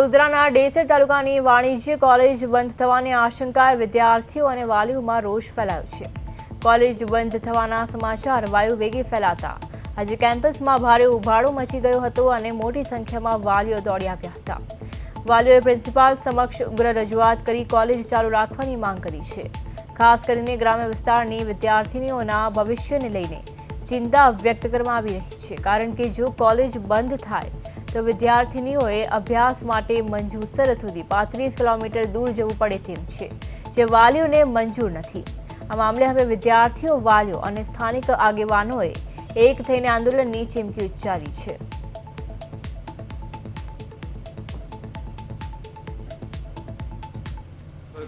વડોદરાના ડેસર તાલુકાની વાણિજ્ય કોલેજ બંધ થવાની આશંકાએ વિદ્યાર્થીઓ અને વાલીઓમાં રોષ ફેલાયો છે। કોલેજ બંધ થવાના સમાચાર વાયુવેગે ફેલાતા આજે કેમ્પસમાં ભારે ઉભાડો મચી ગયો હતો અને મોટી સંખ્યામાં વાલીઓ દોડી આવ્યા હતા। વાલીઓએ પ્રિન્સિપાલ સમક્ષ ઉગ્ર રજૂઆત કરી કોલેજ ચાલુ રાખવાની માંગ કરી છે। ખાસ કરીને ગ્રામ્ય વિસ્તારની વિદ્યાર્થીનીઓના ભવિષ્યને લઈને ચિંતા વ્યક્ત કરવામાં આવી રહી છે, કારણ કે જો કોલેજ બંધ થાય તો વિદ્યાર્થીનીઓએ અભ્યાસ માટે મંજૂસર સુધી 35 કિલોમીટર દૂર જવું પડે તેમ છે, જે વાલીઓને મંજૂર નથી। આ મામલે હવે વિદ્યાર્થીઓ, વાલીઓ અને સ્થાનિક આગેવાનોએ એક થઈને આંદોલનની ચીમકી ઉચ્ચારી છે।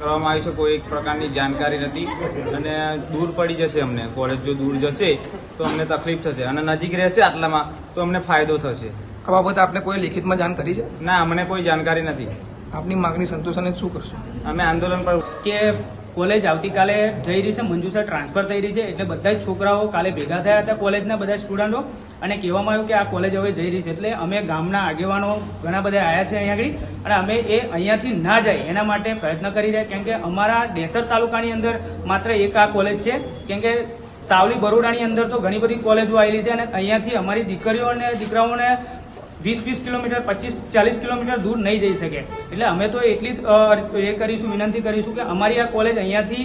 કરવામાં આવી છે કોઈ એક પ્રકારની જાણકારી નથી અને દૂર પડી જશે અમને કોલેજ જો દૂર જશે તો અમને તકલીફ થશે અને નજીક રહેશે આટલામાં તો અમને ફાયદો થશે। આ બાબતે આપને કોઈ લેખિતમાં જાણ કરી છે? ના, અમને કોઈ જાણકારી નથી। આપની માંગણી સંતોષાને શું કરશો? અમે આંદોલન પર કે કોલેજ આવતીકાલે જઈ રહી છે, મંજૂસર ટ્રાન્સફર થઈ રહી છે, એટલે બધા જ છોકરાઓ કાલે ભેગા થયા હતા કોલેજના બધા સ્ટુડન્ટો અને કહેવામાં આવ્યું કે આ કોલેજ હવે જઈ રહી છે, એટલે અમે ગામના આગેવાનો ઘણા બધા આવ્યા છે અહીંયા આગળ અને અમે એ અહીંયાથી ના જાય એના માટે પ્રયત્ન કરી રહ્યા, કેમ કે અમારા ડેસર તાલુકાની અંદર માત્ર એક આ કોલેજ છે, કેમ કે સાવલી બરોડાની અંદર તો ઘણી બધી કોલેજો આવેલી છે અને અહીંયાથી અમારી દીકરીઓ અને દીકરાઓને 20 કિલોમીટર 25-40 કિલોમીટર દૂર નહીં જઈ શકે। એટલે અમે તો એટલી એ કરીશું, વિનંતી કરીશું કે અમારી આ કોલેજ અહીંયાથી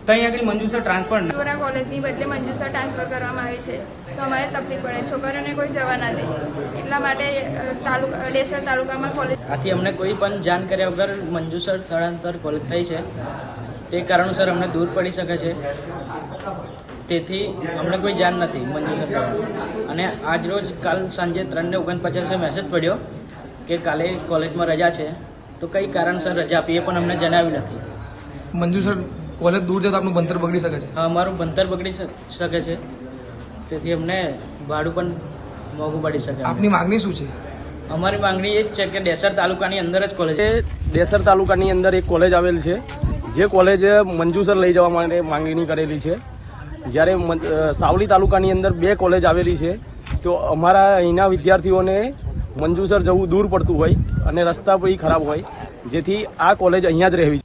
ત્યાં આગળ મંજૂસર ટ્રાન્સફર કોલેજની બદલે મંજૂસર ટ્રાન્સફર કરવામાં આવી છે તો અમારે તકલીફ પડે, છોકરીઓને કોઈ જવા ના દે, એટલા માટે ડેસર તાલુકામાં કોલેજ આથી અમને કોઈ પણ જાણ કર્યા વગર મંજૂસર સ્થળાંતર કોલેજ થઈ છે, તે કારણોસર અમને દૂર પડી શકે છે, તેથી અમને કોઈ જાણ નથી મંજૂસર અને આજ રોજ કાલ સાંજે 3:49 મેસેજ પડ્યો કે કાલે કોલેજમાં રજા છે, તો કઈ કારણસર રજા આપી એ પણ અમને જણાવ્યું નથી। મંજૂસર કોલેજ દૂર જાય તો આપનું ભણતર બગડી શકે છે? અમારું ભણતર બગડી શકે છે, તેથી અમને ભાડું પણ મોંઘું પડી શકે। આપની માંગણી શું છે? અમારી માંગણી એ જ છે કે ડેસર તાલુકાની અંદર જ કોલેજ ડેસર તાલુકાની અંદર એક કોલેજ આવેલ છે, જે કોલેજ મંજૂસર લઈ જવા માટે માંગણી કરેલી છે। જ્યારે સાવલી તાલુકાની અંદર 2 કોલેજ આવેલી છે, તો અમારા અહીંના વિદ્યાર્થીઓને મંજૂસર જવું દૂર પડતું હોય અને રસ્તા પણ ખરાબ હોય, જેથી આ કોલેજ અહીંયા જ રહેવી